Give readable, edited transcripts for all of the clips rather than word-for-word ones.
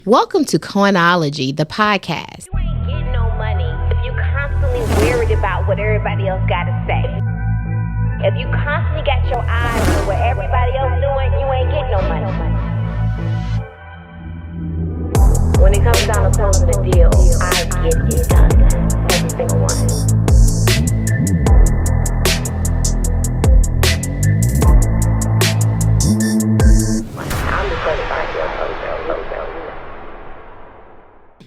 Welcome to Coinology, the podcast. You ain't getting no money if you constantly worried about what everybody else got to say. If you constantly got your eyes on what everybody else doing, you ain't getting no money. When it comes down to closing a deal, I get it done. Every single one. I'm the certified deal closer.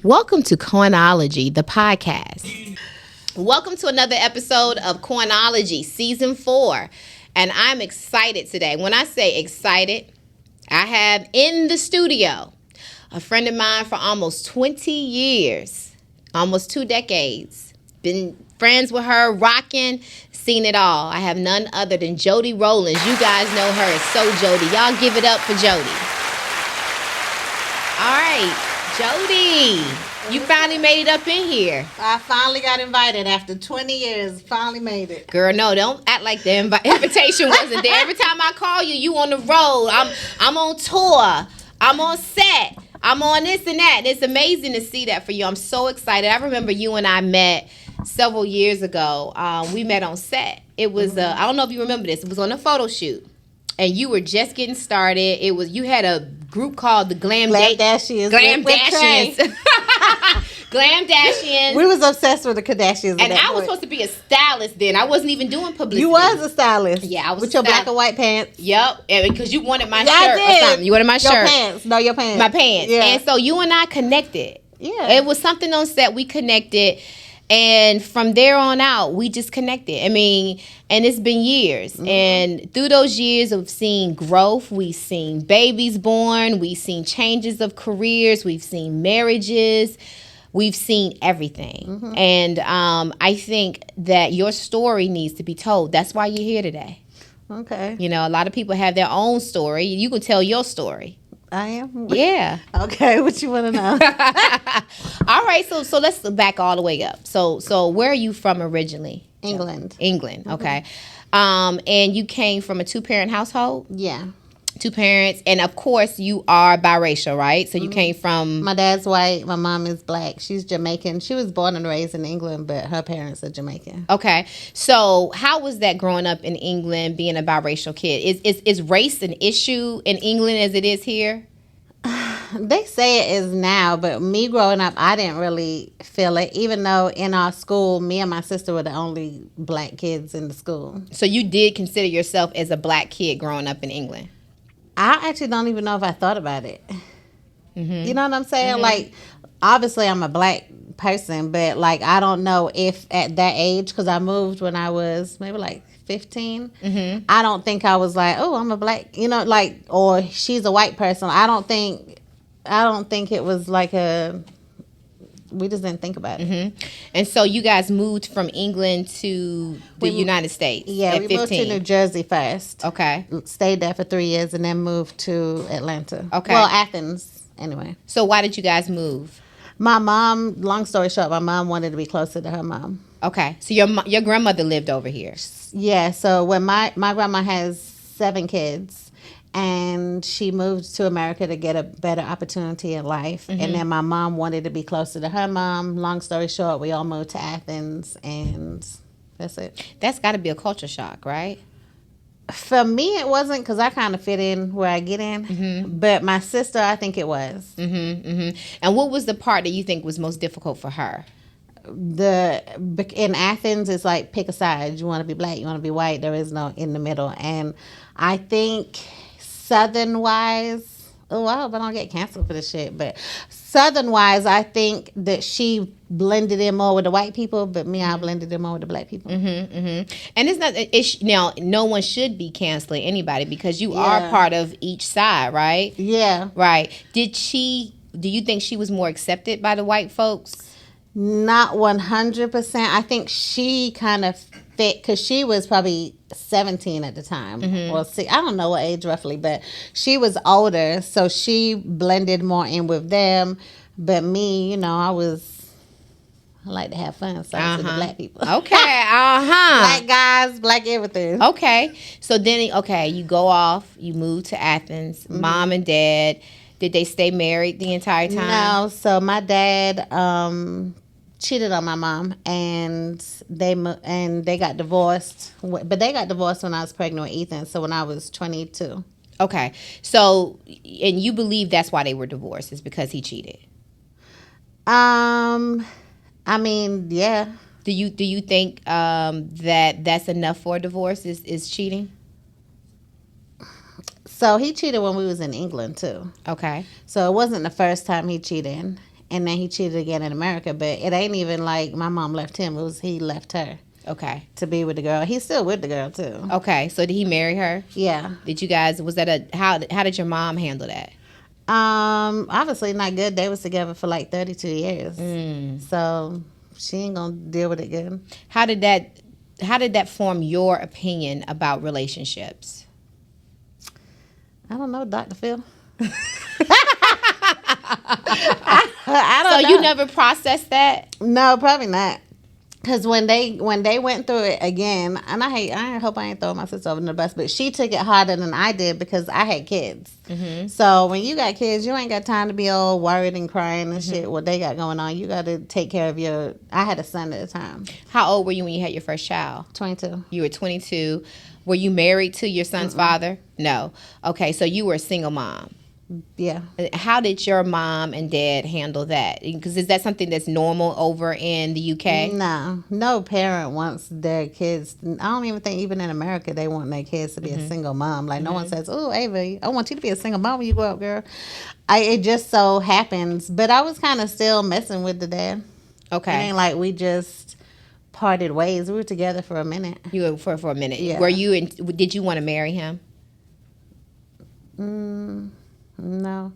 Welcome to Coinology, the podcast. Welcome to another episode of Coinology, Season 4. And I'm excited today. When I say excited, I have in the studio a friend of mine for almost 20 years, almost 2 decades. Been friends with her, rocking, seen it all. I have none other than Jodi Rowlands. You guys know her as So Jodi. Y'all give it up for Jodi. All right. Jodi, you finally made it up in here. I finally got invited after 20 years. Finally made it. Girl, no, don't act like the invitation wasn't there. Every time I call you, you on the road. I'm on tour. I'm on set. I'm on this and that. And it's amazing to see that for you. I'm so excited. I remember you and I met several years ago. We met on set. It was, I don't know if you remember this. It was on a photo shoot. And you were just getting started. You had a group called the Glam Dashians. Glam Dashians. Glam Dashians. We was obsessed with the Kardashians. And I was supposed to be a stylist then. I wasn't even doing publicity. You was a stylist. Yeah, I was. With your black and white pants. Yep. Because you wanted my shirt or something. You wanted my shirt. Your pants. No, your pants. My pants. Yeah. And so you and I connected. Yeah. It was something on set. We connected. And from there on out, we just connected. I mean, and it's been years. Mm-hmm. And through those years of seeing growth, we've seen babies born. We've seen changes of careers. We've seen marriages. We've seen everything. Mm-hmm. And I think that your story needs to be told. That's why you're here today. Okay. You know, a lot of people have their own story. You can tell your story. I am? Yeah. Okay, what you want to know? All right, so let's back all the way up. So where are you from originally? England. England, okay. And you came from a 2-parent household? Yeah. 2 parents, and of course you are biracial, right? So you came from... My dad's white, my mom is black. She's Jamaican. She was born and raised in England, but her parents are Jamaican. Okay. So how was that growing up in England, being a biracial kid? Is race an issue in England as it is here? They say it is now, but me growing up, I didn't really feel it, even though in our school, me and my sister were the only black kids in the school. So you did consider yourself as a black kid growing up in England? I actually don't even know if I thought about it. Mm-hmm. You know what I'm saying? Mm-hmm. Like, obviously I'm a black person, but like I don't know if at that age, because I moved when I was maybe like 15. Mm-hmm. I don't think I was like, oh, I'm a black, you know, like, or she's a white person. I don't think it was like we just didn't think about it. Mm-hmm. And so you guys moved from England to the United States. Yeah, at we 15. moved to New Jersey first. Okay. Stayed there for 3 years and then moved to Atlanta. Okay. Well, Athens, anyway. So why did you guys move? My mom, long story short, my mom wanted to be closer to her mom. Okay. So your grandmother lived over here. Yeah, so when my grandma has 7 kids, and she moved to America to get a better opportunity in life. Mm-hmm. And then my mom wanted to be closer to her mom. Long story short, we all moved to Athens, and that's it. That's got to be a culture shock, right? For me, it wasn't, because I kind of fit in where I get in. Mm-hmm. But my sister, I think it was. Mm-hmm, mm-hmm. And what was the part that you think was most difficult for her? In Athens, it's like pick a side. You want to be black, you want to be white. There is no in the middle. And I think... Southern-wise, I hope I don't get canceled for this shit, but Southern-wise, I think that she blended in more with the white people, but me, I blended in more with the black people. Mm-hmm, mm-hmm. And it's not, now, no one should be canceling anybody because you are part of each side, right? Yeah. Right. Do you think she was more accepted by the white folks? Not 100%. I think she kind of fit, because she was probably 17 at the time. Mm-hmm. Or I don't know what age roughly, but she was older, so she blended more in with them. But me, you know, I like to have fun, so I was with the black people. Okay, Black guys, black everything. Okay, so then, you go off, you move to Athens, mom and dad. Did they stay married the entire time? No. So my dad cheated on my mom, and they got divorced. But they got divorced when I was pregnant with Ethan. So when I was 22. Okay. So, and you believe that's why they were divorced, is because he cheated? I mean, yeah. Do you think that's enough for a divorce? Is cheating? So he cheated when we was in England too. Okay. So it wasn't the first time he cheated, and then he cheated again in America. But it ain't even like my mom left him. It was he left her. Okay. To be with the girl. He's still with the girl too. Okay. So did he marry her? Yeah. Did you guys? Was that how did your mom handle that? Obviously not good. They was together for like 32 years. So she ain't gonna deal with it good. How did that form your opinion about relationships? I don't know, Dr. Phil. I don't So know. you never processed that? No, probably not. Because when they went through it again, and I hope I ain't throwing my sister over the bus, but she took it harder than I did because I had kids. Mm-hmm. So when you got kids, you ain't got time to be all worried and crying and shit. What they got going on, you got to take care of your. I had a son at the time. How old were you when you had your first child? 22. You were 22. Were you married to your son's father? No. Okay, so you were a single mom. Yeah. How did your mom and dad handle that? Because is that something that's normal over in the UK? No parent wants their kids. I don't even think even in America they want their kids to be a single mom. Like no one says, "Oh, Ava, I want you to be a single mom when you grow up, girl." It just so happens. But I was kind of still messing with the dad. Okay. It ain't like we just parted ways. We were together for a minute. You were for a minute. Yeah. Were you? Did you want to marry him? No,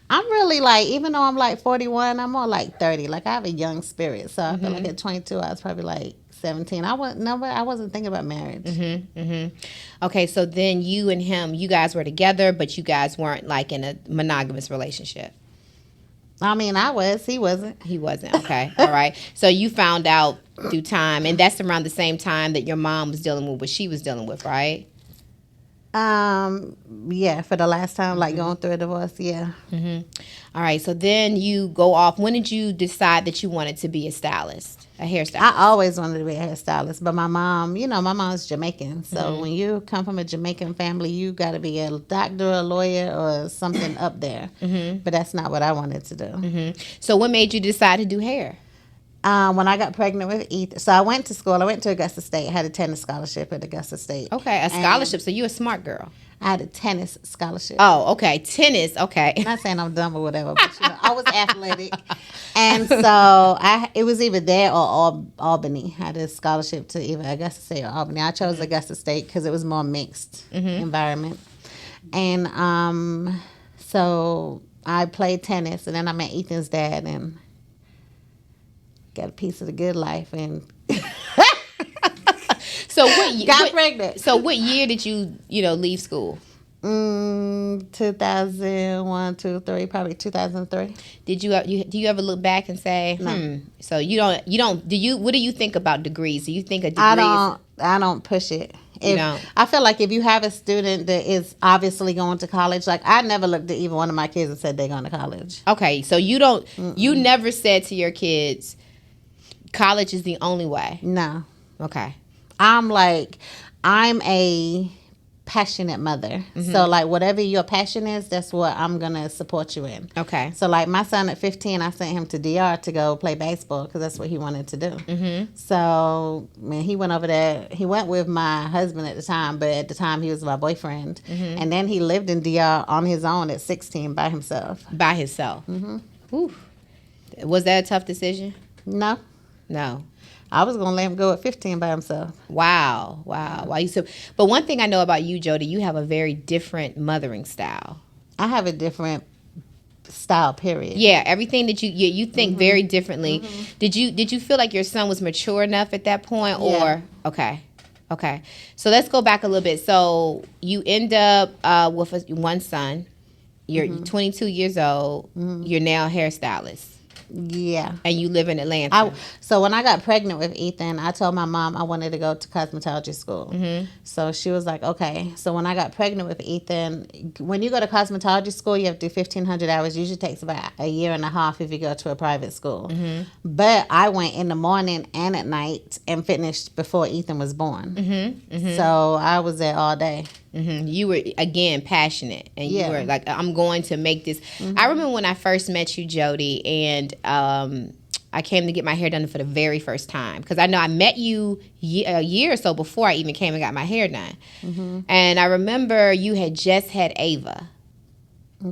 I'm really like, even though I'm like 41, I'm more like 30. Like I have a young spirit, so I feel like at 22, I was probably like 17. I wasn't thinking about marriage. Okay, so then you and him, you guys were together, but you guys weren't like in a monogamous relationship. I mean, he wasn't. He wasn't. Okay, all right. So you found out through time, and that's around the same time that your mom was dealing with what she was dealing with, right? Yeah, for the last time, like going through a divorce, yeah. All right, so then you go off. When did you decide that you wanted to be a stylist, a hairstylist? I always wanted to be a hairstylist, but my mom, my mom's Jamaican. So when you come from a Jamaican family, you got to be a doctor, a lawyer, or something up there. But that's not what I wanted to do. So what made you decide to do hair? When I got pregnant with Ethan. So I went to school. I went to Augusta State. I had a tennis scholarship at Augusta State. Okay, a scholarship. So you're a smart girl. I had a tennis scholarship. Oh, okay. Tennis. Okay. I'm not saying I'm dumb or whatever, but I was athletic. And so it was either there or Albany. I had a scholarship to either Augusta State or Albany. I chose Augusta State because it was more mixed environment. And so I played tennis, and then I met Ethan's dad and got a piece of the good life and So got pregnant. So what year did you leave school? 2001, 2, 3, probably 2003. Did do you ever look back and say, No. So you don't what do you think about degrees? Do you think a degree I don't push it. I feel like if you have a student that is obviously going to college, like I never looked at either one of my kids and said they're going to college. Okay, so you never said to your kids, college is the only way. No. Okay. I'm a passionate mother. So like whatever your passion is, that's what I'm going to support you in. Okay. So like my son at 15, I sent him to DR to go play baseball because that's what he wanted to do. So man, he went over there. He went with my husband at the time, but at the time he was my boyfriend. And then he lived in DR on his own at 16 by himself. By himself. Ooh. Was that a tough decision? No. I was going to let him go at 15 by himself. Wow. But one thing I know about you, Jodi, you have a very different mothering style. I have a different style, period. Yeah, everything that you think very differently. Did you feel like your son was mature enough at that point? Yeah. Okay. So let's go back a little bit. So you end up with one son. You're 22 years old. You're now a hairstylist. Yeah. And you live in Atlanta. So when I got pregnant with Ethan, I told my mom I wanted to go to cosmetology school. Mm-hmm. So she was like, okay. So when I got pregnant with Ethan, when you go to cosmetology school, you have to do 1,500 hours. Usually takes about a year and a half if you go to a private school. Mm-hmm. But I went in the morning and at night and finished before Ethan was born. Mm-hmm. Mm-hmm. So I was there all day. Mm-hmm. You were, again, passionate, and you were like, I'm going to make this. Mm-hmm. I remember when I first met you, Jodi, and I came to get my hair done for the very first time, because I know I met you a year or so before I even came and got my hair done. Mm-hmm. And I remember you had just had Ava,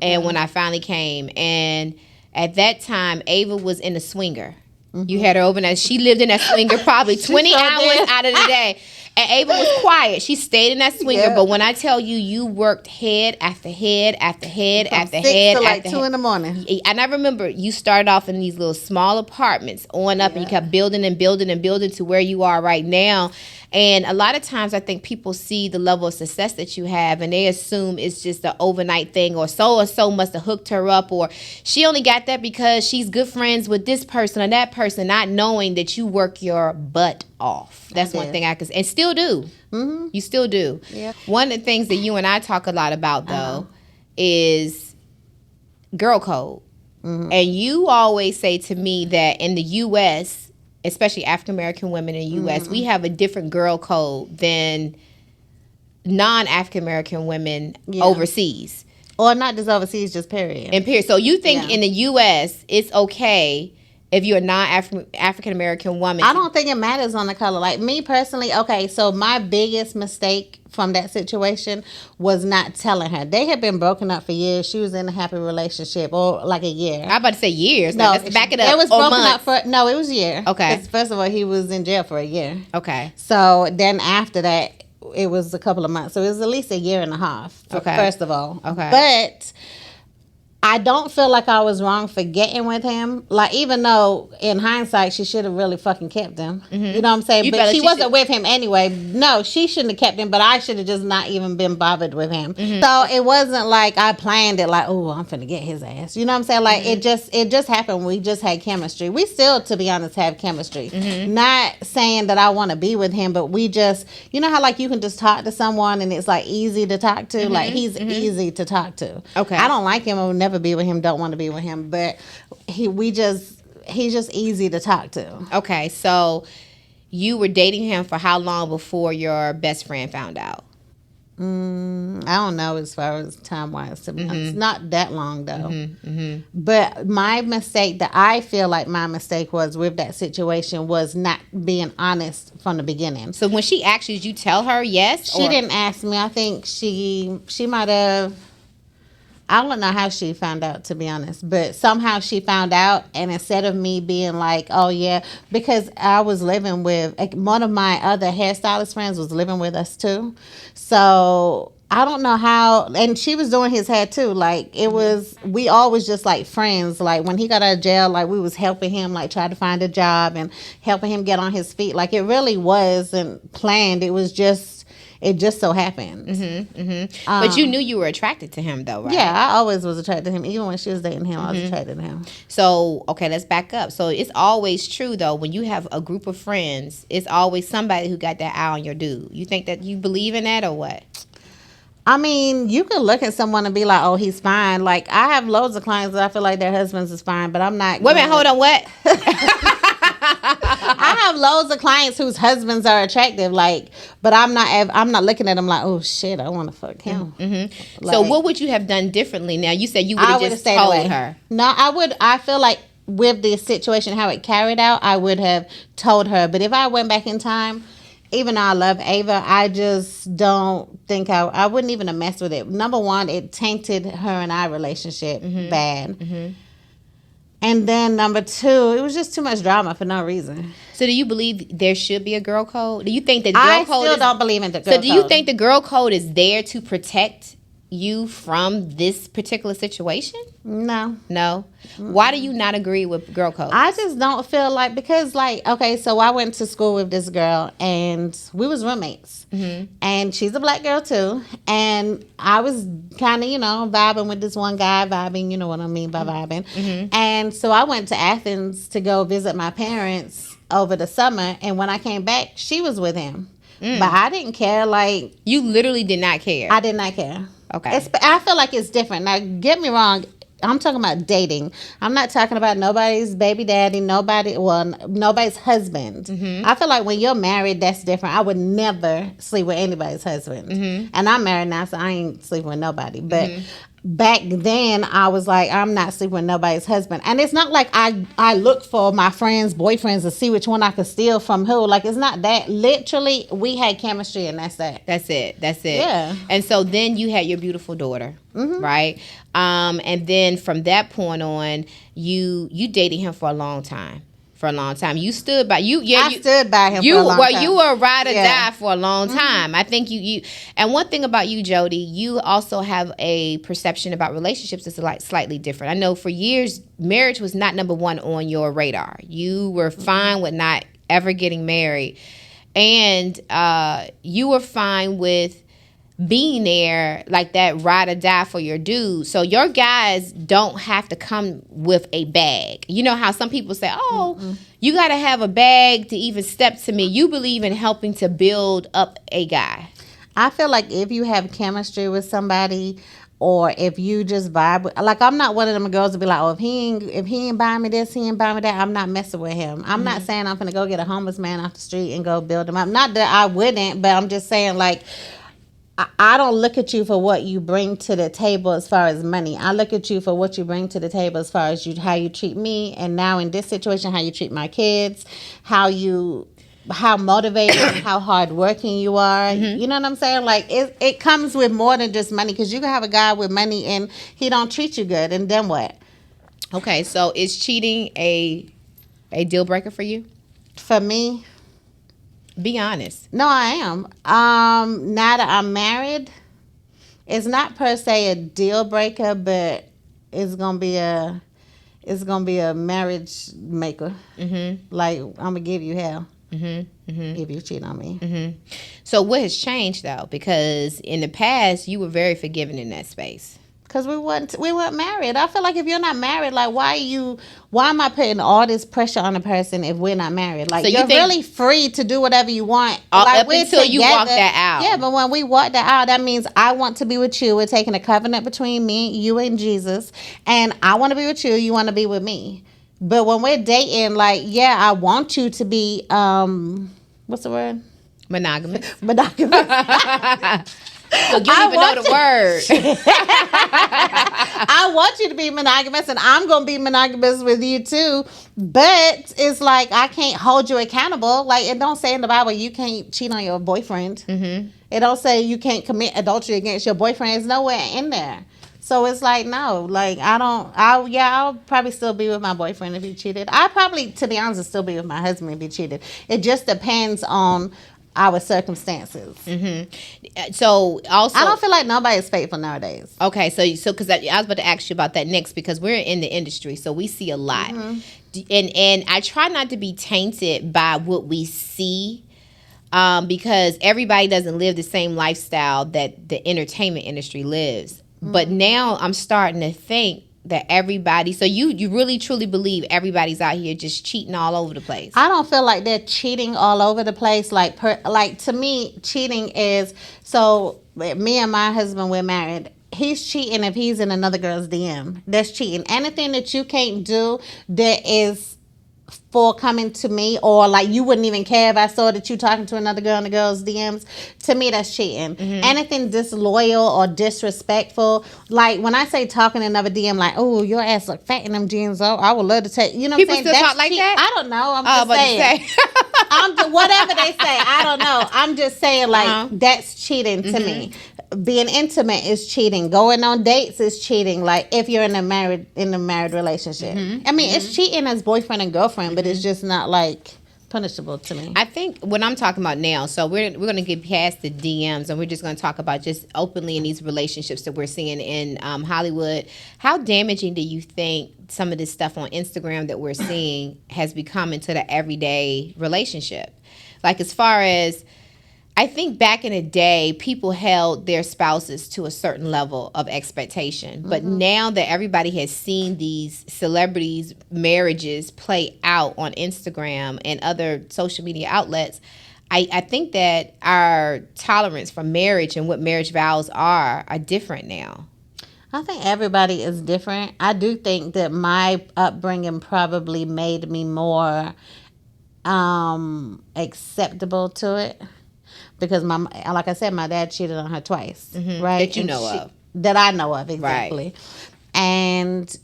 and when I finally came, and at that time, Ava was in a swinger. Mm-hmm. You had her over there. She lived in that swinger probably 20 hours out of the day. And Ava was quiet. She stayed in that swinger. Yeah. But when I tell you, you worked head after head after head after head. To like 2 in the morning. And I remember you started off in these little small apartments on up, and you kept building and building and building to where you are right now. And a lot of times I think people see the level of success that you have, and they assume it's just an overnight thing, or so must have hooked her up, or she only got that because she's good friends with this person or that person, not knowing that you work your butt off. That's one thing I could, and still do. Mm-hmm. You still do. Yeah. One of the things that you and I talk a lot about, though, is girl code. Mm-hmm. And you always say to me that in the U.S., especially African American women in the U.S., we have a different girl code than non-African American women overseas. Or not just overseas, just period. And period. So you think in the U.S. it's okay if you're a non-African American woman? I don't think it matters on the color. Like me personally, okay, so my biggest mistake from that situation was not telling her. They had been broken up for years. She was in a happy relationship, or like a year. I'm about to say years. No, let's back it up. It was broken months. up for, no, it was a year. Okay. 'Cause first of all, he was in jail for a year. Okay. So then after that, it was a couple of months. So it was at least a year and a half. Okay. First of all. Okay. But I don't feel like I was wrong for getting with him. Like, even though in hindsight she should have really fucking kept him. Mm-hmm. You know what I'm saying? But she wasn't with him anyway. No, she shouldn't have kept him, but I should have just not even been bothered with him. Mm-hmm. So it wasn't like I planned it like, oh, I'm finna get his ass. You know what I'm saying? Like, it just happened. We just had chemistry. We still, to be honest, have chemistry. Mm-hmm. Not saying that I want to be with him, but we just, you know how like you can just talk to someone and it's like easy to talk to? Mm-hmm. Like, he's easy to talk to. Okay. I don't like him. I would never be with him, don't want to be with him, but he's just easy to talk to. Okay, so you were dating him for how long before your best friend found out? I don't know as far as time-wise. To be honest. Not that long, though. Mm-hmm. Mm-hmm. But my mistake, that I feel like my mistake was with that situation, was not being honest from the beginning. So when she asked you, did you tell her yes? She didn't ask me. I think she might have... I don't know how she found out, to be honest, but somehow she found out, and instead of me being like, oh yeah, because I was living with, like, one of my other hairstylist friends was living with us too, so I don't know how, and she was doing his hair too, like, it was, we all was just like friends. Like, when he got out of jail, like, we was helping him, like, try to find a job and helping him get on his feet. Like, it really wasn't planned. It was just, it just so happened. Mm-hmm, mm-hmm. But you knew you were attracted to him, though, right? Yeah, I always was attracted to him. Even when she was dating him, I was attracted to him. So, okay, let's back up. So, it's always true, though, when you have a group of friends, it's always somebody who got that eye on your dude. You think that you believe in that, or what? I mean, you can look at someone and be like, oh, he's fine. Like, I have loads of clients that I feel like their husbands is fine, but I'm not. Wait a minute, hold on, what? I have loads of clients whose husbands are attractive, like, but I'm not looking at them like, oh shit, I want to fuck him. Mm-hmm. Like, so what would you have done differently? Now, you said you would have just told her. No, I feel like with the situation, how it carried out, I would have told her. But if I went back in time, even though I love Ava, I just don't think I wouldn't even have messed with it. Number one, it tainted her and I relationship bad. Mm-hmm. And then number two, it was just too much drama for no reason. So do you believe there should be a girl code? Do you think that girl code I still don't believe in the girl code. So do you think the girl code is there to protect you from this particular situation? No. No. Why do you not agree with girl code? I just don't feel like, because like, okay, so I went to school with this girl and we was roommates, and she's a black girl too, and I was kind of, you know, vibing with this one guy, you know what I mean by vibing. And so I went to Athens to go visit my parents over the summer, and when I came back, she was with him. But I didn't care. Like, you literally did not care. I did not care. Okay. I feel like it's different. Now, get me wrong. I'm talking about dating. I'm not talking about nobody's baby daddy, nobody's husband. I feel like when you're married, that's different. I would never sleep with anybody's husband. And I'm married now, so I ain't sleeping with nobody. But back then, I was like, I'm not sleeping with nobody's husband. And it's not like I look for my friends' boyfriends to see which one I could steal from who. Like, it's not that. Literally, we had chemistry, and that's that. That's it. Yeah. And so then you had your beautiful daughter, right? And then from that point on, you dated him for a long time. You stood by I stood by him for a long time. You were a ride or die for a long time. I think you and one thing about you, Jodi, you also have a perception about relationships that's like slightly different. I know for years marriage was not number one on your radar. You were fine with not ever getting married, and you were fine with being there like that ride or die for your dude. So your guys don't have to come with a bag. You know how some people say, oh, you got to have a bag to even step to me. You believe in helping to build up a guy. I feel like if you have chemistry with somebody, or if you just vibe, like, I'm not one of them girls to be like, oh, if he ain't buying me this, he ain't buying me that, I'm not messing with him. I'm not saying I'm gonna go get a homeless man off the street and go build him up. Not that I wouldn't, but I'm just saying, like, I don't look at you for what you bring to the table as far as money. I look at you for what you bring to the table as far as how you treat me, and now in this situation, how you treat my kids, how motivated, how hardworking you are. You know what I'm saying? Like, it comes with more than just money, because you can have a guy with money and he don't treat you good, and then what? Okay, so is cheating a deal breaker for you? For me? Be honest. No, I am. Now that I'm married, it's not per se a deal breaker, but it's gonna be a marriage maker. Like, I'm gonna give you hell if you cheat on me. So what has changed though? Because in the past you were very forgiving in that space. Because we weren't married. I feel like if you're not married, like, why am I putting all this pressure on a person if we're not married? Like, so you're really free to do whatever you want. Like, up until you walk that out. Yeah, but when we walk that out, that means I want to be with you. We're taking a covenant between me, you, and Jesus. And I want to be with you. You want to be with me. But when we're dating, like, yeah, I want you to be, what's the word? Monogamous. So you don't even know the word. I want you to be monogamous, and I'm going to be monogamous with you too. But it's like, I can't hold you accountable. Like, it don't say in the Bible you can't cheat on your boyfriend. It don't say you can't commit adultery against your boyfriend. It's nowhere in there. So it's like, no, like, I'll probably still be with my boyfriend if he cheated. I probably, to be honest, will still be with my husband if he cheated. It just depends on our circumstances. So also, I don't feel like nobody's faithful nowadays. Okay, so because I was about to ask you about that next, because we're in the industry, so we see a lot, and I try not to be tainted by what we see, because everybody doesn't live the same lifestyle that the entertainment industry lives. But now I'm starting to think that everybody, so you really truly believe everybody's out here just cheating all over the place? I don't feel like they're cheating all over the place. Like to me, cheating is, so me and my husband, we're married. He's cheating if he's in another girl's DM. That's cheating. Anything that you can't do that is for coming to me, or like you wouldn't even care if I saw that you talking to another girl in the girl's DMs, to me that's cheating. Anything disloyal or disrespectful, like when I say talking in another DM, like, oh, your ass look fat in them jeans, oh, I would love to take, you know what people I'm saying? Still talk like that? I don't know, I'm just saying. Whatever they say, I don't know, I'm just saying, like, that's cheating to me. Being intimate is cheating. Going on dates is cheating. Like, if you're in a married relationship, I mean, it's cheating as boyfriend and girlfriend, but it's just not like punishable to me. I think what I'm talking about now, so we're going to get past the DMs and we're just going to talk about just openly in these relationships that we're seeing in Hollywood. How damaging do you think some of this stuff on Instagram that we're seeing has become into the everyday relationship? Like, as far as, I think back in the day, people held their spouses to a certain level of expectation. But now that everybody has seen these celebrities' marriages play out on Instagram and other social media outlets, I think that our tolerance for marriage and what marriage vows are different now. I think everybody is different. I do think that my upbringing probably made me more acceptable to it. Because like I said, my dad cheated on her twice, right? That you know of. That I know of, exactly. Right. And,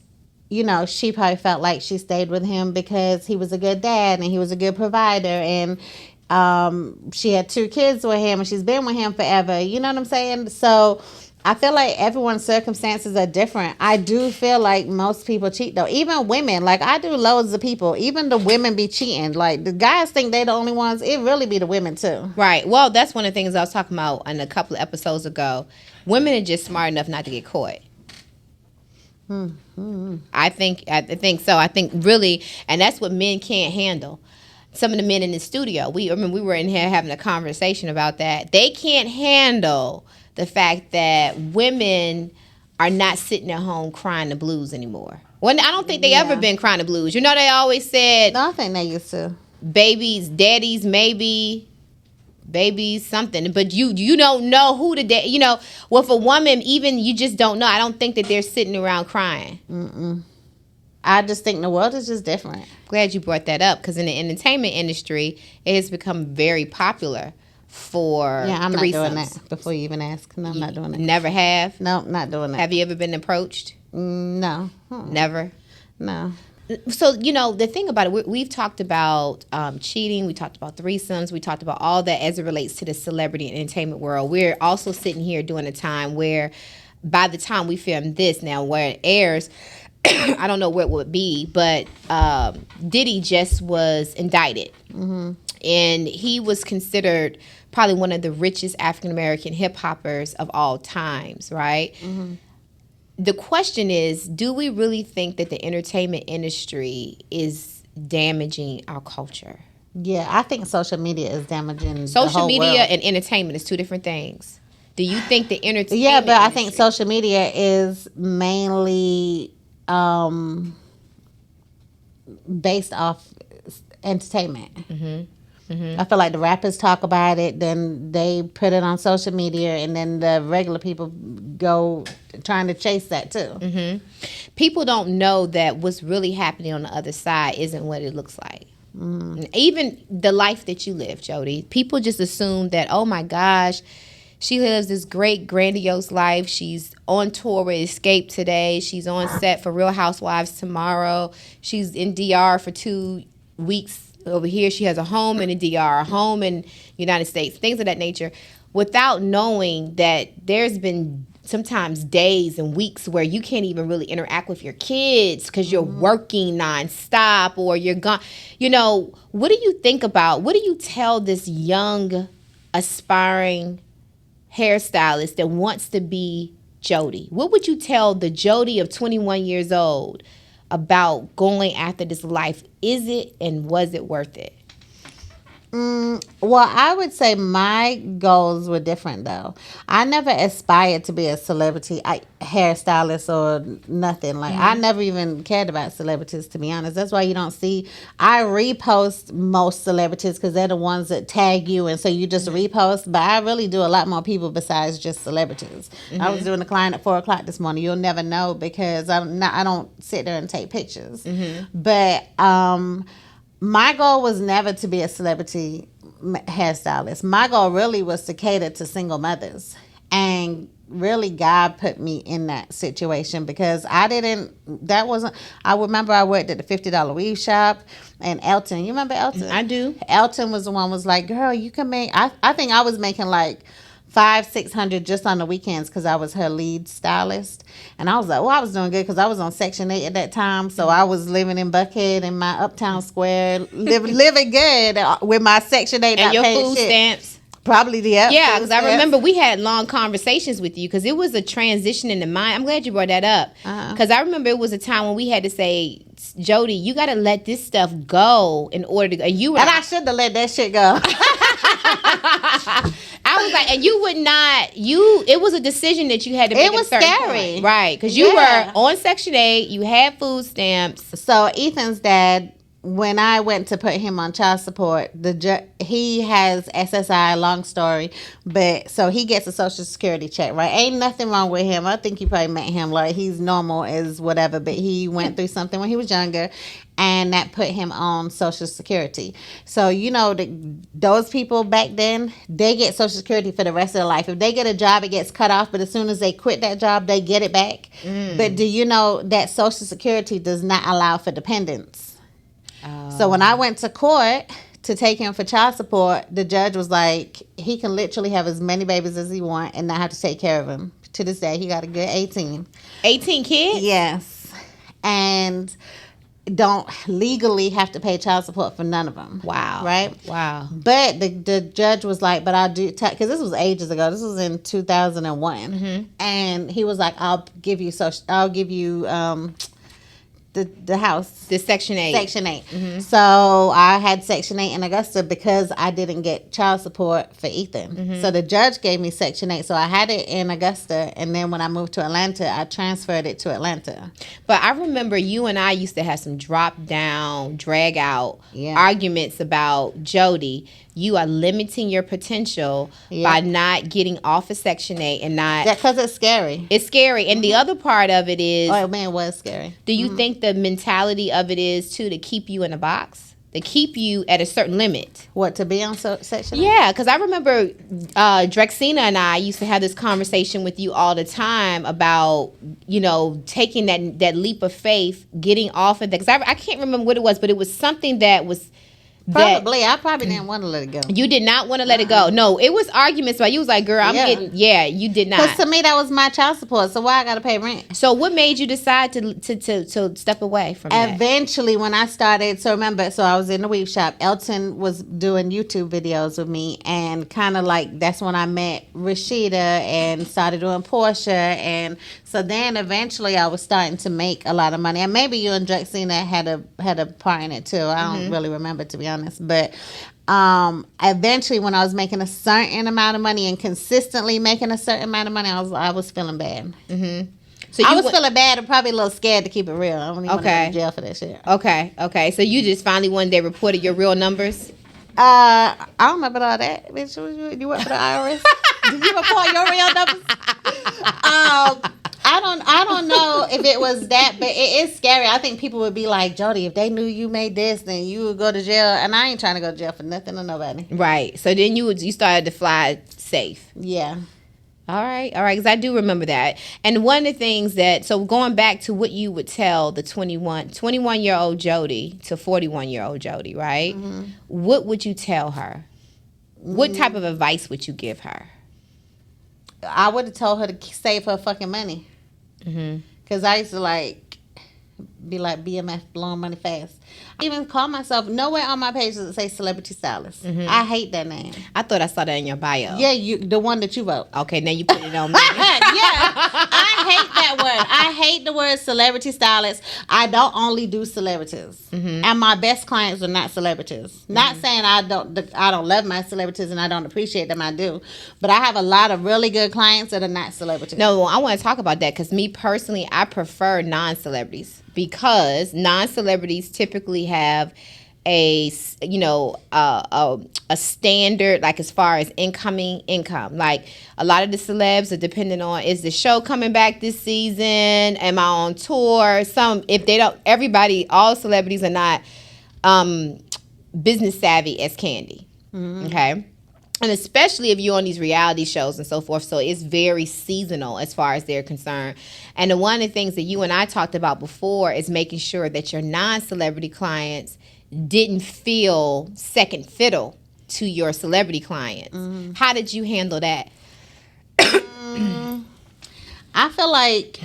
you know, she probably felt like she stayed with him because he was a good dad and he was a good provider. And she had 2 kids with him and she's been with him forever. You know what I'm saying? So I feel like everyone's circumstances are different. I do feel like most people cheat, though. Even women. Like, I do loads of people. Even the women be cheating. Like, the guys think they the only ones. It really be the women, too. Right. Well, that's one of the things I was talking about in a couple of episodes ago. Women are just smart enough not to get caught. I think so. I think really, and that's what men can't handle. Some of the men in the studio, we were in here having a conversation about that. They can't handle the fact that women are not sitting at home crying the blues anymore. Well, I don't think they ever been crying the blues. You know, they always said, No, I think they used to. Babies, daddies, maybe, babies, something. But you don't know who the dad. You know, with a woman, even you just don't know. I don't think that they're sitting around crying. I just think the world is just different. Glad you brought that up, because in the entertainment industry, it has become very popular for I'm threesomes. not doing that. Before you even ask, no, I'm not doing that. Never have? No, not doing that. Have you ever been approached? No. Never? No. So, you know, the thing about it, we've talked about cheating. We talked about threesomes. We talked about all that as it relates to the celebrity and entertainment world. We're also sitting here during a time where, by the time we film this now, where it airs, I don't know where it would be, but Diddy just was indicted. And he was considered probably one of the richest African-American hip-hoppers of all times, right? The question is, do we really think that the entertainment industry is damaging our culture? Yeah, I think social media is damaging Social the whole media world. and entertainment is 2 different things. Do you think the entertainment Yeah, but I think industry- social media is mainly based off entertainment. I feel like the rappers talk about it, then they put it on social media, and then the regular people go trying to chase that too. People don't know that what's really happening on the other side isn't what it looks like. Even the life that you live, Jodi. People just assume that, oh my gosh, she lives this great, grandiose life. She's on tour with Escape today. She's on set for Real Housewives tomorrow. She's in DR for 2 weeks. Over here, she has a home in the DR, a home in United States, things of that nature, without knowing that there's been sometimes days and weeks where you can't even really interact with your kids because you're working nonstop or you're gone. You know, what do you think about, what do you tell this young, aspiring hairstylist that wants to be Jodi? What would you tell the Jodi of 21 years old about going after this life? Is it and was it worth it? Well, I would say my goals were different, though. I never aspired to be a celebrity hairstylist or nothing. Like, I never even cared about celebrities, to be honest. That's why you don't see... I repost most celebrities because they're the ones that tag you, and so you just repost. But I really do a lot more people besides just celebrities. I was doing a client at 4 o'clock this morning. You'll never know because I don't sit there and take pictures. But... my goal was never to be a celebrity hairstylist. My goal really was to cater to single mothers. And really God put me in that situation because I remember I worked at the $50 weave shop and Elton. You remember Elton? I do. Elton was the one was like, girl, you can make, I think I was making like $500-$600 just on the weekends because I was her lead stylist. And I was like, well, I was doing good because I was on Section 8 at that time. So I was living in Buckhead in my Uptown Square, living good with my Section 8. And your food stamps. Probably the Yeah, because I remember we had long conversations with you because it was a transition in the mind. I'm glad you brought that up because I remember it was a time when we had to say, Jodi, you got to let this stuff go in order to go. And I should have let that shit go. I was like, and you would not, it was a decision that you had to make. It was scary. Point, right, because you were on Section 8, you had food stamps. So Ethan's dad, when I went to put him on child support, he has SSI, long story, but so he gets a Social Security check, right? Ain't nothing wrong with him. I think you probably met him, like he's normal as whatever, but he went through something when he was younger, and that put him on Social Security. So, you know, those people back then, they get Social Security for the rest of their life. If they get a job, it gets cut off, but as soon as they quit that job, they get it back. But do you know that Social Security does not allow for dependents? So when I went to court to take him for child support, the judge was like, he can literally have as many babies as he want and not have to take care of him. To this day, he got a good 18. 18 kids? Yes. And don't legally have to pay child support for none of them. Wow. Right? Wow. But the judge was like, but I'll do, because this was ages ago. This was in 2001. Mm-hmm. And he was like, I'll give you the house. The Section 8. Section 8. Mm-hmm. So I had Section 8 in Augusta because I didn't get child support for Ethan. Mm-hmm. So the judge gave me Section 8. So I had it in Augusta. And then when I moved to Atlanta, I transferred it to Atlanta. But I remember you and I used to have some drop down, drag out arguments about Jodi. You are limiting your potential by not getting off of Section 8 and not... Because it's scary. It's scary. And the other part of it is... Oh, man, it was scary. Do you think the mentality of it is, too, to keep you in a box? To keep you at a certain limit? What, to be on Section 8? Yeah, because I remember Drexina and I used to have this conversation with you all the time about, you know, taking that leap of faith, getting off of that. Because I can't remember what it was, but it was something that was... I probably didn't want to let it go. You did not want to let it go. No, it was arguments, but you was like, girl, you did not. Because to me, that was my child support, so why I got to pay rent? So what made you decide to step away from that? Eventually, when I started, so I was in the weave shop. Elton was doing YouTube videos with me, and kind of like, that's when I met Rashida and started doing Portia, and so then eventually I was starting to make a lot of money. And maybe you and Drexina had a part in it too. I don't really remember, to be honest. But eventually when I was making a certain amount of money and consistently making a certain amount of money, I was feeling bad. Mm-hmm. So I was feeling bad and probably a little scared, to keep it real. I don't even want to go to jail for that shit. Okay. So you just finally one day reported your real numbers? I don't remember all that. Bitch, you work for the IRS? Did you report your real numbers? I don't know if it was that, but it is scary. I think people would be like, Jodi, if they knew you made this, then you would go to jail. And I ain't trying to go to jail for nothing or nobody. Right. So then you started to fly safe. Yeah. All right. Because I do remember that. And one of the things so going back to what you would tell the 21-year-old Jodi to 41-year-old Jodi, right? Mm-hmm. What would you tell her? What type of advice would you give her? I would have told her to save her fucking money. Because I used to be like BMF, blowing money fast. I even call myself, nowhere on my page does it say celebrity stylist. I hate that name. I thought I saw that in your bio. Yeah, the one that you wrote. Okay, now you put it on me. I hate that word. I hate the word celebrity stylist. I don't only do celebrities. And my best clients are not celebrities. Not saying I don't love my celebrities and I don't appreciate them. I do. But I have a lot of really good clients that are not celebrities. No, I want to talk about that because me personally, I prefer non-celebrities. Because non-celebrities typically have a standard, like as far as income. Like a lot of the celebs are dependent on, is the show coming back this season? Am I on tour? All celebrities are not business savvy as Candy. Okay. And especially if you're on these reality shows and so forth. So it's very seasonal as far as they're concerned. And one of the things that you and I talked about before is making sure that your non-celebrity clients didn't feel second fiddle to your celebrity clients. How did you handle that? I feel like,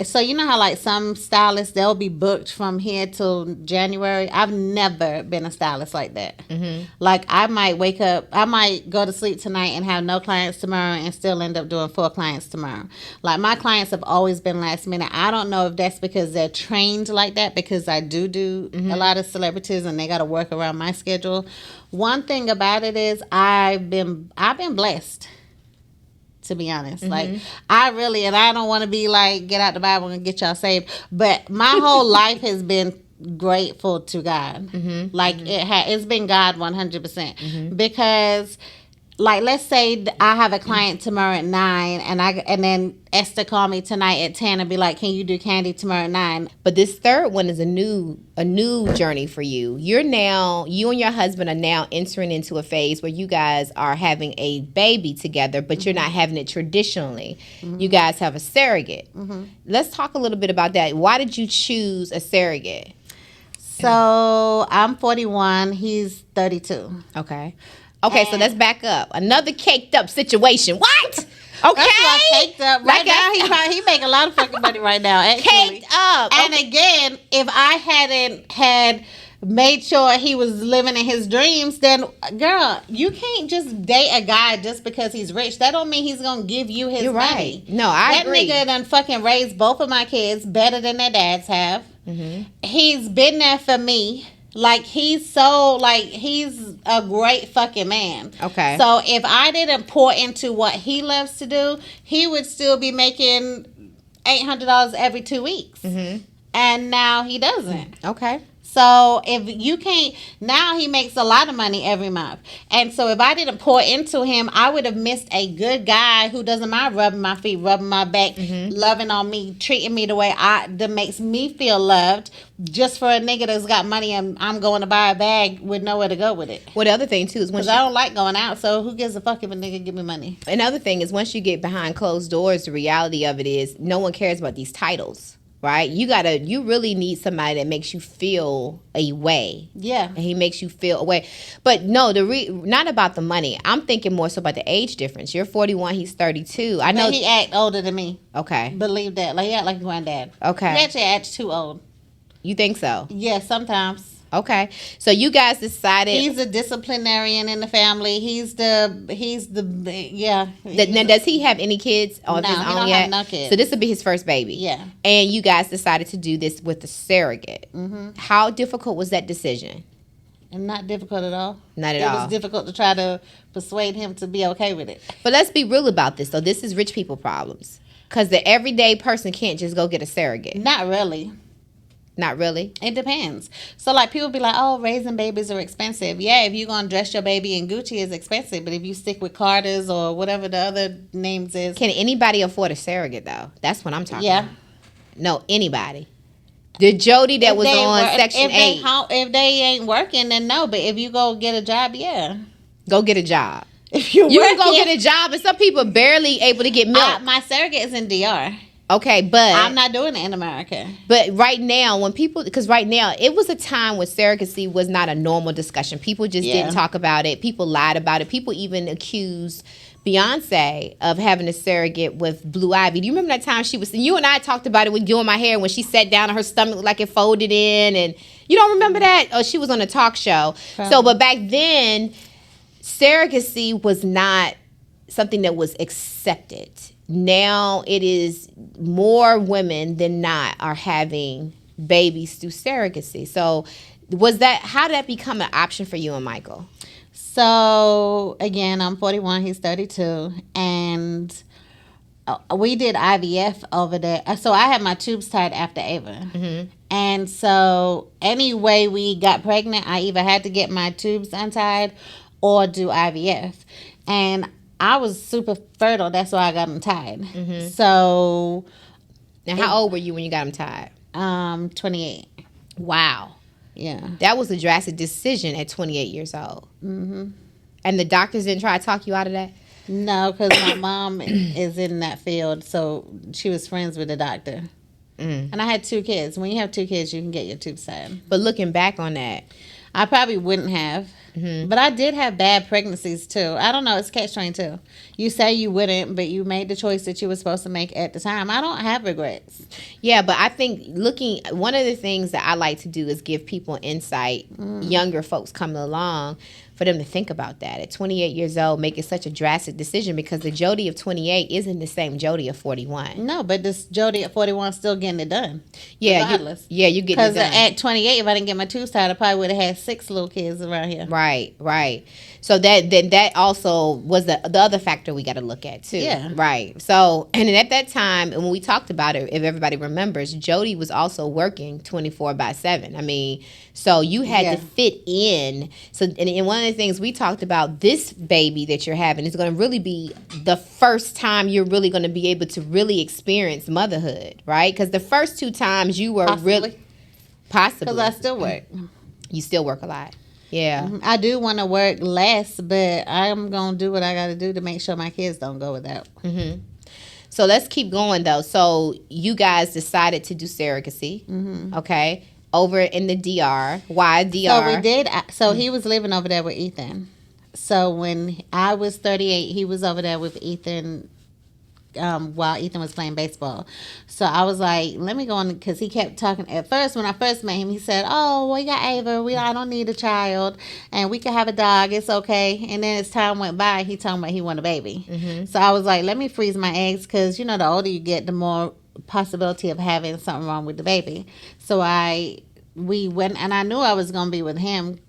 so you know how like some stylists, they'll be booked from here till January. I've never been a stylist like that. Mm-hmm. Like I might wake up, I might go to sleep tonight and have no clients tomorrow and still end up doing 4 clients tomorrow. Like my clients have always been last minute. I don't know if that's because they're trained like that, because I do a lot of celebrities and they got to work around my schedule. One thing about it is I've been blessed, to be honest. Like I really, and I don't want to be like get out the Bible and get y'all saved, but my whole life has been grateful to God. Like it's been God 100%. Because like let's say I have a client tomorrow at 9 and then Esther call me tonight at 10 and be like, can you do Candy tomorrow at 9? But this third one is a new journey for you. You and your husband are now entering into a phase where you guys are having a baby together, but you're not having it traditionally. You guys have a surrogate. Let's talk a little bit about that. Why did you choose a surrogate? So I'm 41, he's 32. Okay, so let's back up. Another caked up situation. What? Okay. That's why caked up. Right now, he make a lot of fucking money right now, actually. Caked up. And again, if I hadn't had made sure he was living in his dreams, then, girl, you can't just date a guy just because he's rich. That don't mean he's going to give you his money. Right. No, I agree. That nigga done fucking raised both of my kids better than their dads have. He's been there for me. Like, he's a great fucking man. Okay. So, if I didn't pour into what he loves to do, he would still be making $800 every 2 weeks. And now he doesn't. Okay. So, if you can't, now he makes a lot of money every month. And so, if I didn't pour into him, I would have missed a good guy who doesn't mind rubbing my feet, rubbing my back, loving on me, treating me the way that makes me feel loved, just for a nigga that's got money and I'm going to buy a bag with nowhere to go with it. Well, the other thing, too, is because I don't like going out, so who gives a fuck if a nigga give me money? Another thing is once you get behind closed doors, the reality of it is no one cares about these titles. Right? You really need somebody that makes you feel a way. Yeah. And he makes you feel a way. But no, not about the money. I'm thinking more so about the age difference. You're 41, he's 32. I know he act older than me. Okay. Believe that. Like he act like a granddad. Okay. He actually acts too old. You think so? Yeah, sometimes. Okay. So you guys decided he's a disciplinarian in the family. Now, does he have any kids on his own he don't yet? have no kids. So this will be his first baby. Yeah. And you guys decided to do this with the surrogate. How difficult was that decision? And not difficult at all. Not at all. It was difficult to try to persuade him to be okay with it. But let's be real about this, though. This is rich people problems. Because the everyday person can't just go get a surrogate. Not really. Not really? It depends. So, like, people be like, oh, raising babies are expensive. Yeah, if you're going to dress your baby in Gucci, it's expensive. But if you stick with Carter's or whatever the other names is. Can anybody afford a surrogate, though? That's what I'm talking about. No, anybody. The Jodi that was on Section 8. If they ain't working, then no. But if you go get a job, yeah. Go get a job. If you can go get a job, and some people barely able to get milk. My surrogate is in DR. Okay, but I'm not doing it in America. But right now, because right now, it was a time when surrogacy was not a normal discussion. People just didn't talk about it. People lied about it. People even accused Beyonce of having a surrogate with Blue Ivy. Do you remember that time you and I talked about it with doing my hair when she sat down and her stomach looked like it folded in, and you don't remember that? Oh, she was on a talk show. Probably. So, but back then, surrogacy was not something that was accepted. Now it is more women than not are having babies through surrogacy. So how did that become an option for you and Michael? So again, I'm 41, he's 32, and we did IVF over there. So I had my tubes tied after Ava. And so anyway we got pregnant, I either had to get my tubes untied or do IVF. And I was super fertile. That's why I got them tied. So. Now, how old were you when you got them tied? 28. Wow. Yeah. That was a drastic decision at 28 years old. And the doctors didn't try to talk you out of that? No, because my mom is in that field. So she was friends with the doctor. And I had 2 kids. When you have 2 kids, you can get your tubes tied. But looking back on that. I probably wouldn't have. But I did have bad pregnancies too. I don't know. It's catch-22. You say you wouldn't, but you made the choice that you were supposed to make at the time. I don't have regrets. Yeah, but I think one of the things that I like to do is give people insight, younger folks coming along, for them to think about that. At 28 years old, making such a drastic decision, because the Jodi of 28 isn't the same Jodi of 41. No, but this Jodi at 41 still getting it done. Yeah, regardless. you getting it Because done. at 28, if I didn't get my tubes tied, I probably would have had 6 little kids around here. Right. So that also was the other factor we got to look at too. Yeah. Right. So, and at that time, and when we talked about it, if everybody remembers, Jodi was also working 24/7. I mean, so you had to fit in. So, and one of the things we talked about, this baby that you're having is going to really be the first time you're really going to be able to really experience motherhood, right? Because the first 2 times you were possibly. Because I still work. You still work a lot. Yeah. I do want to work less, but I'm going to do what I got to do to make sure my kids don't go without. So let's keep going, though. So you guys decided to do surrogacy, okay, over in the DR. Why DR? So we did. So he was living over there with Ethan. So when I was 38, he was over there with Ethan while Ethan was playing baseball. So I was like, let me go on, because he kept talking. At first, when I first met him, he said, oh, we got Ava. I don't need a child. And we can have a dog. It's okay. And then as time went by, he told me he wanted a baby. So I was like, let me freeze my eggs, because, the older you get, the more possibility of having something wrong with the baby. So we went, and I knew I was going to be with him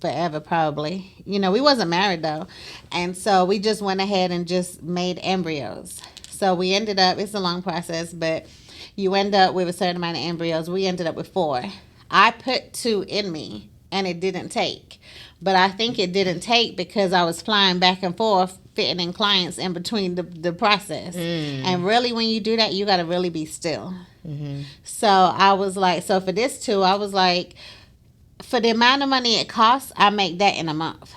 forever, probably. We wasn't married though, and so we just went ahead and just made embryos. So we ended up, it's a long process, but you end up with a certain amount of embryos. We ended up with 4. I put 2 in me and it didn't take, but I think it didn't take because I was flying back and forth fitting in clients in between the process. And really, when you do that, you got to really be still. So I was like, so for this 2, I was like, for the amount of money it costs, I make that in a month.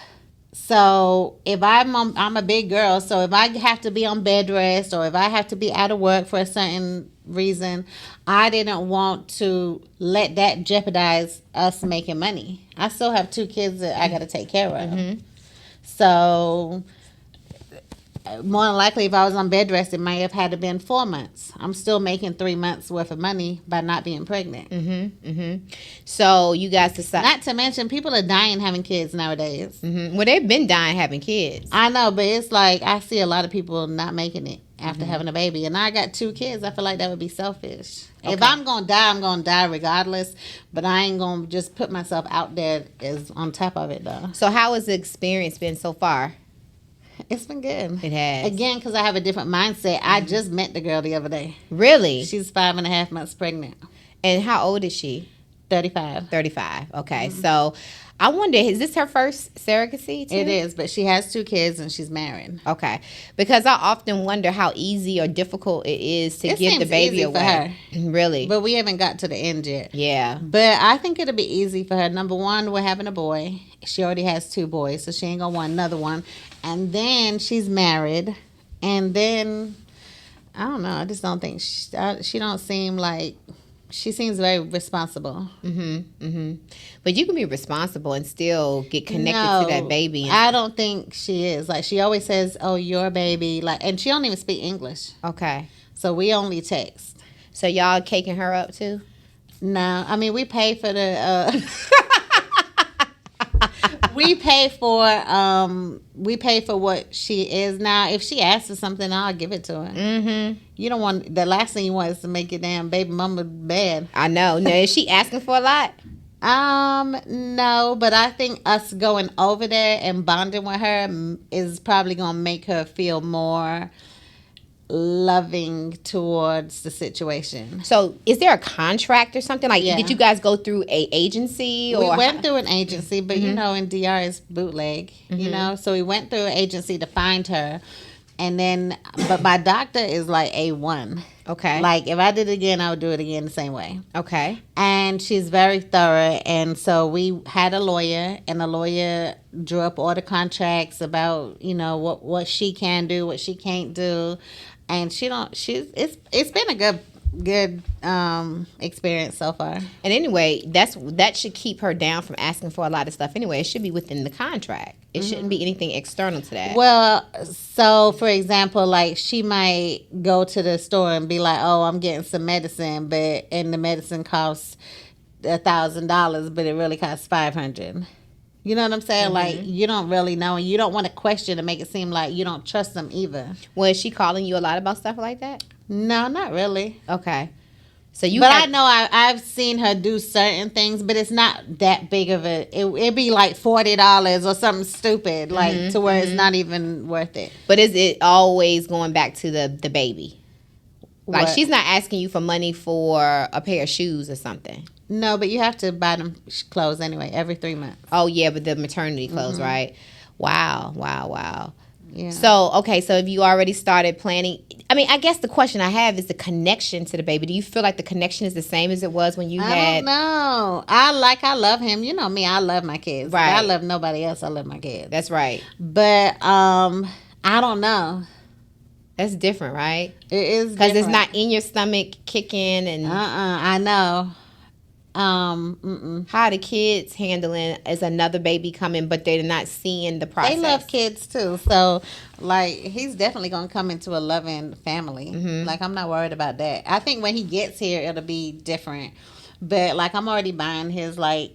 So if I'm a big girl, so if I have to be on bed rest, or if I have to be out of work for a certain reason, I didn't want to let that jeopardize us making money. I still have 2 kids that I got to take care of. So more than likely, if I was on bed rest, it might have had to been 4 months. I'm still making 3 months worth of money by not being pregnant. So you guys decided. Not to mention, people are dying having kids nowadays. Well, they've been dying having kids. I know, but it's like I see a lot of people not making it after having a baby. And I got 2 kids. I feel like that would be selfish. Okay. If I'm going to die, I'm going to die regardless. But I ain't going to just put myself out there as on top of it, though. So how has the experience been so far? It's been good. It has. Again, because I have a different mindset. I just met the girl the other day. Really? She's 5.5 months pregnant. And how old is she? 35. 35. Okay. So I wonder, is this her first surrogacy too? It is, but she has 2 kids and she's married. Okay. Because I often wonder how easy or difficult it is to give the baby away. For her. Really? But we haven't got to the end yet. Yeah. But I think it'll be easy for her. Number 1, we're having a boy. She already has 2 boys, so she ain't gonna want another one. And then she's married. And then, I don't know, I just don't think, she don't seem like, she seems very responsible. But you can be responsible and still get connected to that baby. I don't think she is. Like, she always says, oh, your baby. Like, and she don't even speak English. Okay. So we only text. So y'all caking her up too? No. I mean, we pay for the... we pay for what she is now. If she asks for something, I'll give it to her. You don't want, the last thing you want is to make your damn baby mama bad. I know. Now, is she asking for a lot? No, but I think us going over there and bonding with her is probably gonna make her feel more loving towards the situation. So is there a contract or something? Like, Yeah. did you guys go through a agency? We Or went through an agency, but in DR it's bootleg, so we went through an agency to find her. And then, but my doctor is like A1. Okay. Like, if I did it again, I would do it again the same way. Okay. And she's very thorough. And so we had a lawyer, and the lawyer drew up all the contracts about, what she can do, what she can't do. And it's been a good experience so far. And anyway, that should keep her down from asking for a lot of stuff anyway. It should be within the contract. It shouldn't be anything external to that. Well, so for example, like she might go to the store and be like, "Oh, I'm getting some medicine, and the medicine costs $1,000, but it really costs $500." You know what I'm saying? Like, you don't really know, and you don't want to question to make it seem like you don't trust them either. Well, is she calling you a lot about stuff like that? No, not really. Okay. So I know I've seen her do certain things, but it's not that big of it'd be like $40 or something stupid, like to where it's not even worth it. But is it always going back to the baby? Like, What? she's not asking you for money for a pair of shoes or something. No, but you have to buy them clothes anyway every 3 months. Oh, yeah, but the maternity clothes, right? Wow. Yeah. So, okay, so have you already started planning? I mean, I guess the question I have is the connection to the baby. Do you feel like the connection is the same as it was when you I had? don't know. I love him. You know me, I love my kids. Right. I love nobody else. I love my kids. That's right. But I don't know. That's different, right? It is Because it's different. not in your stomach kicking and I know. how the kids handling as another baby coming, but they're not seeing the process. They love kids too. So, like, he's definitely going to come into a loving family. Like, I'm not worried about that. I think when he gets here, it'll be different. But, like, I'm already buying his, like,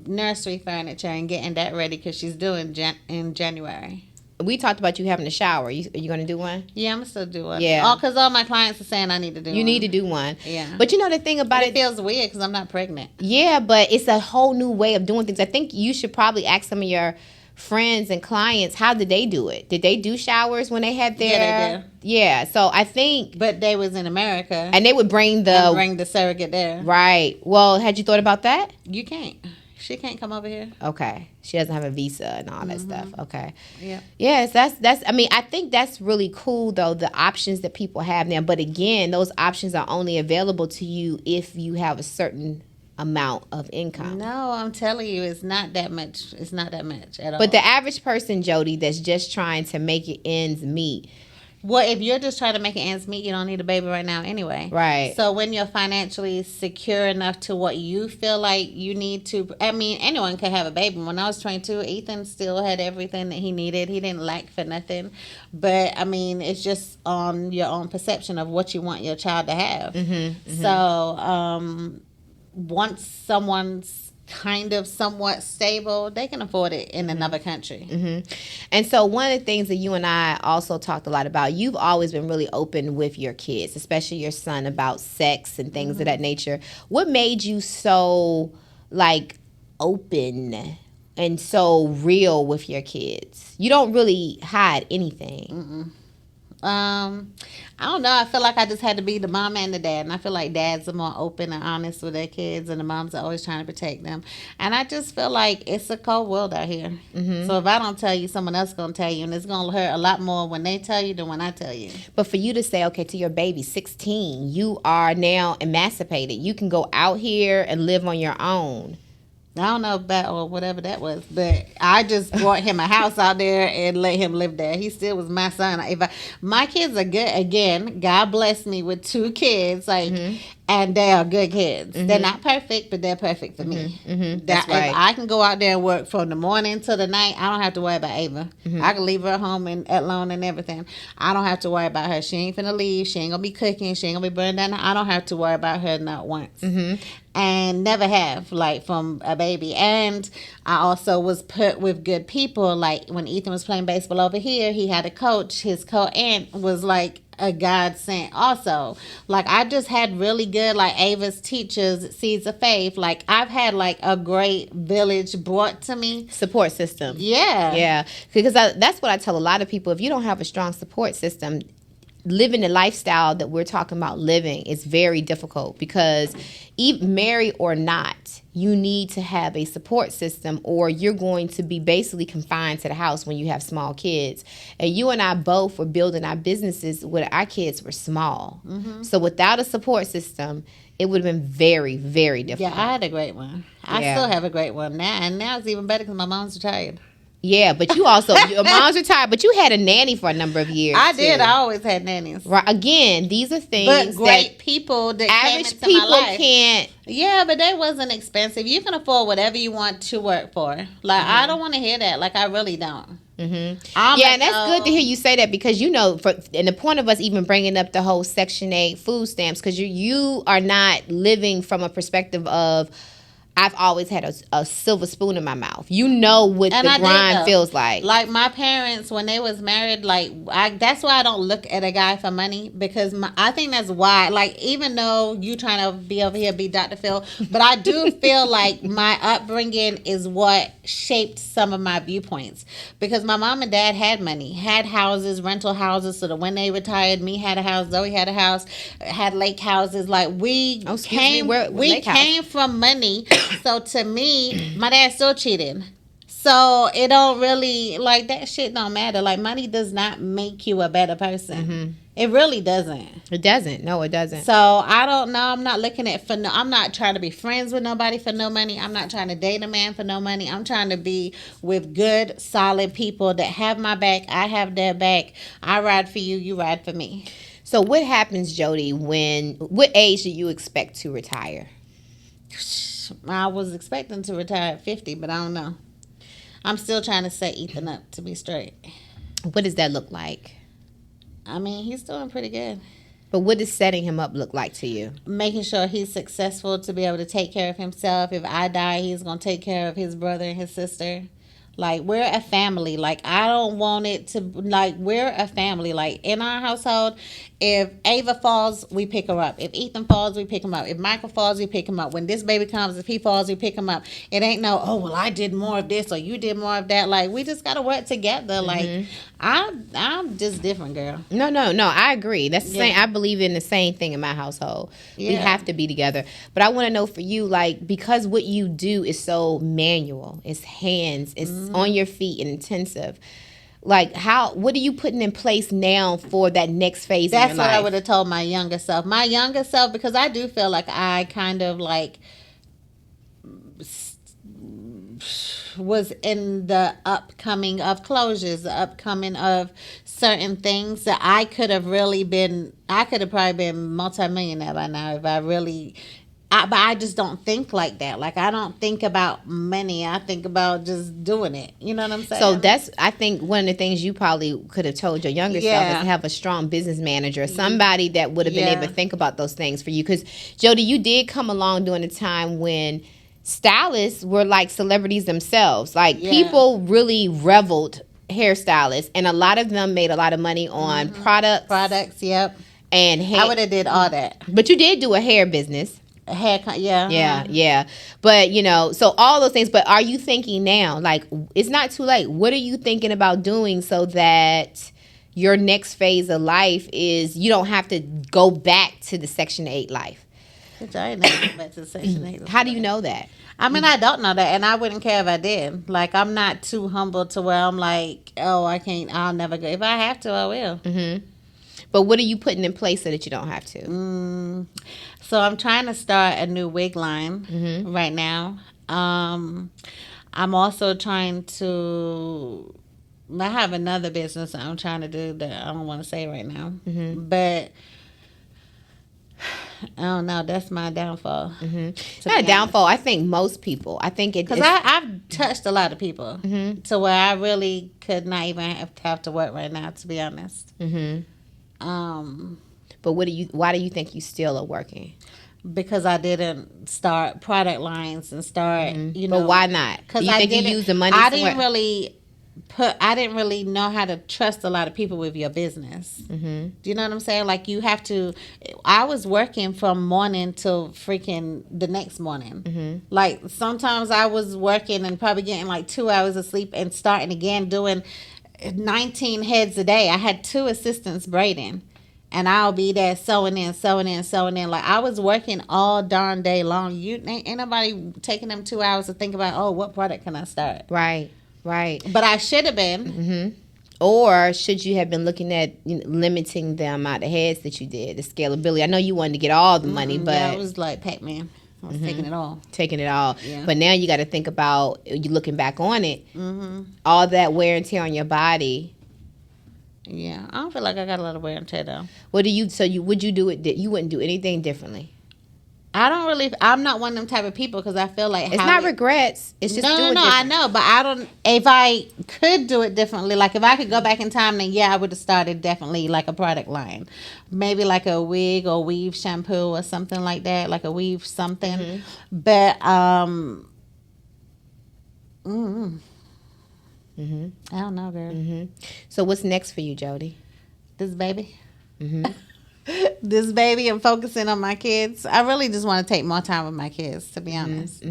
nursery furniture and getting that ready because she's due in January. We talked about you having a shower. Are you going to do one? Yeah, I'm still do one. Yeah. Because all my clients are saying I need to do one. You need to do one. Yeah. But you know the thing about It feels weird because I'm not pregnant. Yeah, but it's a whole new way of doing things. I think you should probably ask some of your friends and clients, how did they do it? Did they do showers when they had their... Yeah, they did. Yeah, so I think... But they was in America. And they would bring the surrogate there. Right. Well, had you thought about that? You can't. She can't come over here. Okay. She doesn't have a visa and all that stuff. Okay. Yeah. Yes, that's I mean, I think that's really cool though, the options that people have now. But again, those options are only available to you if you have a certain amount of income. No, I'm telling you, it's not that much. It's not that much at all. But the average person, Jodi, that's just trying to make it ends meet. Well, if you're just trying to make it ends meet, you don't need a baby right now anyway. Right. So when you're financially secure enough to what you feel like you need to, I mean, anyone could have a baby. When I was 22, Ethan still had everything that he needed. He didn't lack for nothing. But, I mean, it's just on your own perception of what you want your child to have. So once someone's kind of somewhat stable, they can afford it in another country. And so one of the things that you and I also talked a lot about, you've always been really open with your kids, especially your son, about sex and things of that nature. What made you so, like, open and so real with your kids? You don't really hide anything. I don't know. I feel like I just had to be the mom and the dad. And I feel like dads are more open and honest with their kids, and the moms are always trying to protect them. And I just feel like it's a cold world out here. So if I don't tell you, someone else is going to tell you. And it's going to hurt a lot more when they tell you than when I tell you. But for you to say, okay, to your baby, 16, you are now emancipated. You can go out here and live on your own. I don't know about or whatever that was, but I just bought him a house out there and let him live there. He still was my son. My kids are good. Again, God blessed me with 2 kids, and they are good kids. They're not perfect, but they're perfect for me. That's right. If I can go out there and work from the morning to the night, I don't have to worry about Ava. I can leave her at home and alone and everything. I don't have to worry about her. She ain't finna leave. She ain't gonna be cooking. She ain't gonna be burning down. I don't have to worry about her not once. And never have, like, from a baby. And I also was put with good people. Like, when Ethan was playing baseball over here, he had a coach. His co-aunt was, like, a godsend also. Like, I just had really good, like, Ava's teachers, Seeds of Faith. Like, I've had, like, a great village brought to me. Support system. Yeah. Because that's what I tell a lot of people. If you don't have a strong support system, living the lifestyle that we're talking about living is very difficult, because even married or not, you need to have a support system, or you're going to be basically confined to the house when you have small kids. And you and I both were building our businesses when our kids were small. So without a support system, it would have been very, very difficult. Yeah, I had a great one. I still have a great one now, and now it's even better because my mom's retired. Yeah, but you also, your mom's retired, but you had a nanny for a number of years. I did. too. I always had nannies. Right. Again, these are But things great that people that came average into people my life. can't. Yeah, but they wasn't expensive. You can afford whatever you want to work for. Like, I don't want to hear that. Like, I really don't. Yeah, and that's good to hear you say that because, and the point of us even bringing up the whole Section 8 food stamps, because you are not living from a perspective of, I've always had a silver spoon in my mouth. You know what the grind feels like. Like my parents, when they was married, that's why I don't look at a guy for money, because I think that's why. Like, even though you trying to be over here be Dr. Phil, but I do feel like my upbringing is what shaped some of my viewpoints. Because my mom and dad had money, had houses, rental houses, so that when they retired, me had a house, Zoe had a house, had lake houses. Like we came from money. So to me, my dad still cheated. So it don't really, like, that shit don't matter. Like, money does not make you a better person. It really doesn't. It doesn't. No, it doesn't. So I don't know. I'm not looking at I'm not trying to be friends with nobody for no money. I'm not trying to date a man for no money. I'm trying to be with good, solid people that have my back. I have their back. I ride for you. You ride for me. So what happens, Jodi, what age do you expect to retire? I was expecting to retire at 50, but I don't know. I'm still trying to set Ethan up to be straight. What does that look like? I mean, he's doing pretty good. But what does setting him up look like to you? Making sure he's successful to be able to take care of himself. If I die, he's going to take care of his brother and his sister. Like, we're a family. Like, I don't want it to, like, we're a family. Like, in our household, if Ava falls, we pick her up. If Ethan falls, we pick him up. If Michael falls, we pick him up. When this baby comes, if he falls, we pick him up. It ain't no, oh, well, I did more of this or you did more of that. Like, we just got to work together. Like, I'm just different, girl. No, I agree. That's the same. I believe in the same thing in my household. We have to be together. But I want to know for you, like, because what you do is so manual, it's hands, it's on your feet and intensive. Like, what are you putting in place now for that next phase of your life? That's what I would have told my younger self. My younger self, because I do feel like I kind of, like, was in the upcoming of closures, the upcoming of certain things that I could have probably been multimillionaire by now if I really... but I just don't think like that. Like, I don't think about money. I think about just doing it. You know what I'm saying? So I think one of the things you probably could have told your younger self is to have a strong business manager, somebody that would have been able to think about those things for you. Because, Jodi, you did come along during a time when stylists were like celebrities themselves. Like, people really reveled hairstylists, and a lot of them made a lot of money on products. Yep. And I would have did all that. But you did do a hair business. Haircut, yeah. But, so all those things. But are you thinking now, like, it's not too late? What are you thinking about doing so that your next phase of life is you don't have to go back to the Section 8 life? Which I ain't never go back to the Section 8. How do you know that? I mean, I don't know that, and I wouldn't care if I did. Like, I'm not too humble to where I'm like, oh, I can't, I'll never go. If I have to, I will. But what are you putting in place so that you don't have to? So I'm trying to start a new wig line right now. I'm also trying to... I have another business I'm trying to do that I don't want to say right now. But... I don't know. That's my downfall. Not a downfall. I think most people. I think it... Because I've touched a lot of people to where I really could not even have to work right now, to be honest. But why do you think you still are working? Because I didn't start product lines and start, But why not? Because you think you use the money I didn't really know how to trust a lot of people with your business. Do you know what I'm saying? Like, you have to... I was working from morning till freaking the next morning. Like, sometimes I was working and probably getting like 2 hours of sleep and starting again doing 19 heads a day. I had 2 assistants braiding, and I'll be there sewing in. Like, I was working all darn day long. Ain't nobody taking them 2 hours to think about, oh, what product can I start? Right. But I should have been. Or should you have been looking at limiting the amount of heads that you did, the scalability? I know you wanted to get all the money, but... Yeah, it was like Pac-Man. I was taking it all. Taking it all. Yeah. But now you got to think about, you looking back on it, all that wear and tear on your body. Yeah, I don't feel like I got a lot of wear and tear though. Would you do it? You wouldn't do anything differently? I'm not one of them type of people because I feel like it's not regrets. It's just no. I know, but I don't. If I could do it differently, like if I could go back in time, then yeah, I would have started definitely like a product line, maybe like a wig or weave shampoo or something like that, like a weave something. But I don't know, girl. So what's next for you, Jodi? This baby. This baby and focusing on my kids. I really just want to take more time with my kids, to be honest.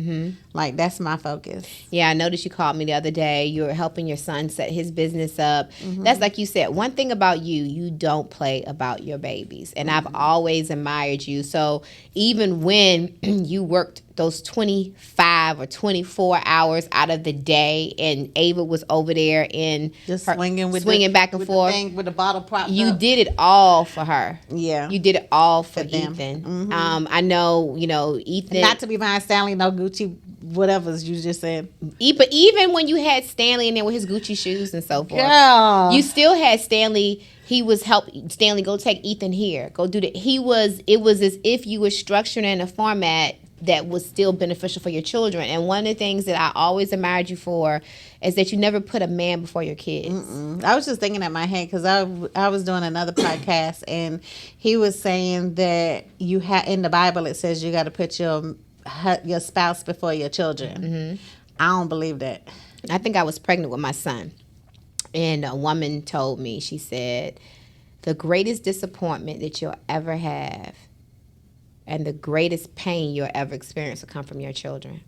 Like, that's my focus. Yeah, I noticed you called me the other day. You were helping your son set his business up. That's like you said, one thing about you don't play about your babies. And I've always admired you. So even when you worked those 25 or 24 hours out of the day and Ava was over there and just swinging back and forth with the bottle propped you up. did it all for her. Yeah, you did it all for them. Ethan. I know, Ethan, not to be buying Stanley no Gucci whatever's you just said, but even when you had Stanley in there with his Gucci shoes and so forth, girl, you still had Stanley. He was Stanley, go take Ethan here, go do that. It was as if you were structured in a format that was still beneficial for your children. And one of the things that I always admired you for is that you never put a man before your kids. I was just thinking in my head because I was doing another podcast and he was saying that in the Bible it says you got to put your spouse before your children. I don't believe that. I think I was pregnant with my son, and a woman told me, she said, the greatest disappointment that you'll ever have and the greatest pain you'll ever experience will come from your children.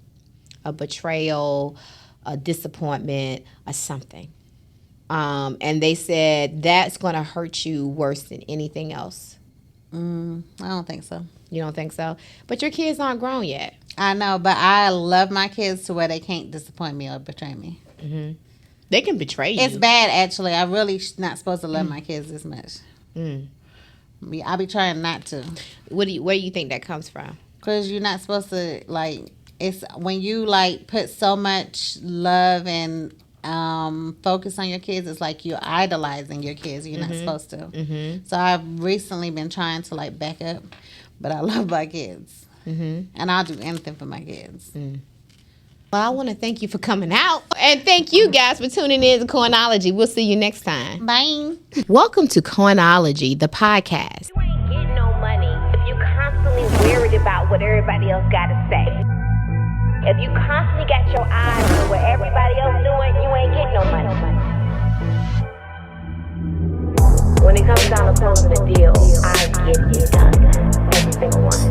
A betrayal, a disappointment, or something. And they said that's going to hurt you worse than anything else. I don't think so. You don't think so? But your kids aren't grown yet. I know, but I love my kids to where they can't disappoint me or betray me. They can betray you. It's bad, actually. I really not supposed to love my kids this much. I be trying not to. Where do you think that comes from? Because you're not supposed to, like, it's when you, like, put so much love and focus on your kids, it's like you're idolizing your kids. You're not supposed to. So I've recently been trying to, like, back up. But I love my kids. And I'll do anything for my kids. Well, I want to thank you for coming out. And thank you guys for tuning in to Coinology. We'll see you next time. Bye. Welcome to Coinology, the podcast. You ain't getting no money if you constantly worried about what everybody else got to say. If you constantly got your eyes on what everybody else doing, you ain't getting no money. When it comes down to closing a deal, I get it done. Every single one.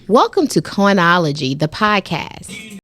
Welcome to Coinology, the podcast.